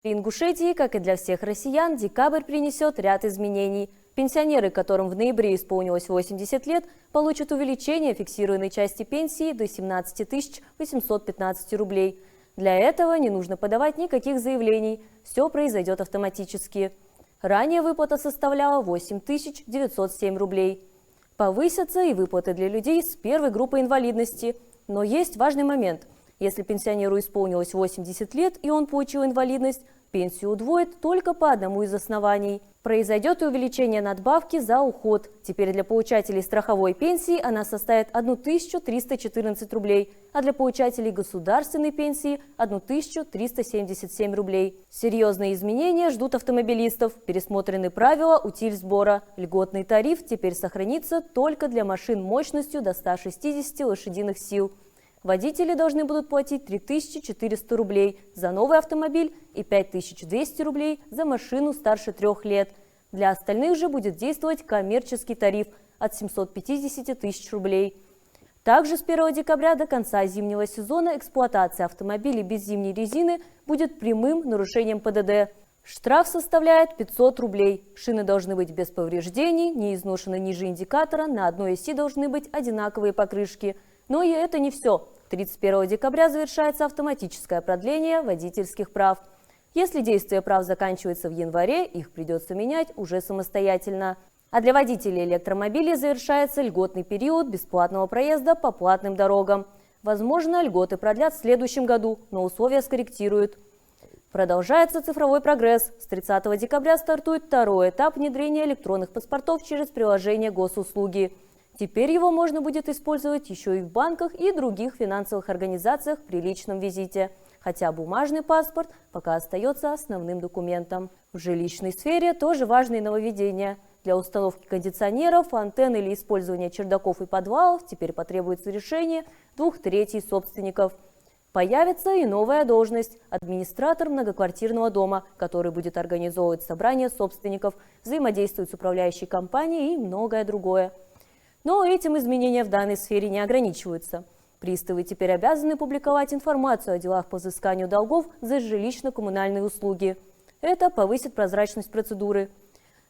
В Ингушетии, как и для всех россиян, декабрь принесет ряд изменений. Пенсионеры, которым в ноябре исполнилось 80 лет, получат увеличение фиксированной части пенсии до 17 815 рублей. Для этого не нужно подавать никаких заявлений, все произойдет автоматически. Ранее выплата составляла 8 907 рублей. Повысятся и выплаты для людей с первой группой инвалидности. Но есть важный момент. Если пенсионеру исполнилось 80 лет и он получил инвалидность, пенсию удвоят только по одному из оснований. Произойдет и увеличение надбавки за уход. Теперь для получателей страховой пенсии она составит 1314 рублей, а для получателей государственной пенсии – 1377 рублей. Серьезные изменения ждут автомобилистов. Пересмотрены правила утиль-сбора. Льготный тариф теперь сохранится только для машин мощностью до 160 лошадиных сил. Водители должны будут платить 3400 рублей за новый автомобиль и 5200 рублей за машину старше 3 лет. Для остальных же будет действовать коммерческий тариф от 750 тысяч рублей. Также с 1 декабря до конца зимнего сезона эксплуатация автомобилей без зимней резины будет прямым нарушением ПДД. Штраф составляет 500 рублей. Шины должны быть без повреждений, не изношены ниже индикатора, на одной оси должны быть одинаковые покрышки. Но и это не все. 31 декабря завершается автоматическое продление водительских прав. Если действие прав заканчивается в январе, их придется менять уже самостоятельно. А для водителей электромобилей завершается льготный период бесплатного проезда по платным дорогам. Возможно, льготы продлят в следующем году, но условия скорректируют. Продолжается цифровой прогресс. С 30 декабря стартует второй этап внедрения электронных паспортов через приложение госуслуги. Теперь его можно будет использовать еще и в банках и других финансовых организациях при личном визите. Хотя бумажный паспорт пока остается основным документом. В жилищной сфере тоже важные нововведения. Для установки кондиционеров, антенн или использования чердаков и подвалов теперь потребуется решение 2/3 собственников. Появится и новая должность – администратор многоквартирного дома, который будет организовывать собрания собственников, взаимодействовать с управляющей компанией и многое другое. Но этим изменения в данной сфере не ограничиваются. Приставы теперь обязаны публиковать информацию о делах по взысканию долгов за жилищно-коммунальные услуги. Это повысит прозрачность процедуры.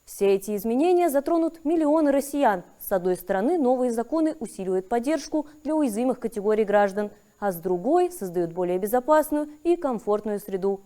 Все эти изменения затронут миллионы россиян. С одной стороны, новые законы усиливают поддержку для уязвимых категорий граждан, а с другой создают более безопасную и комфортную среду.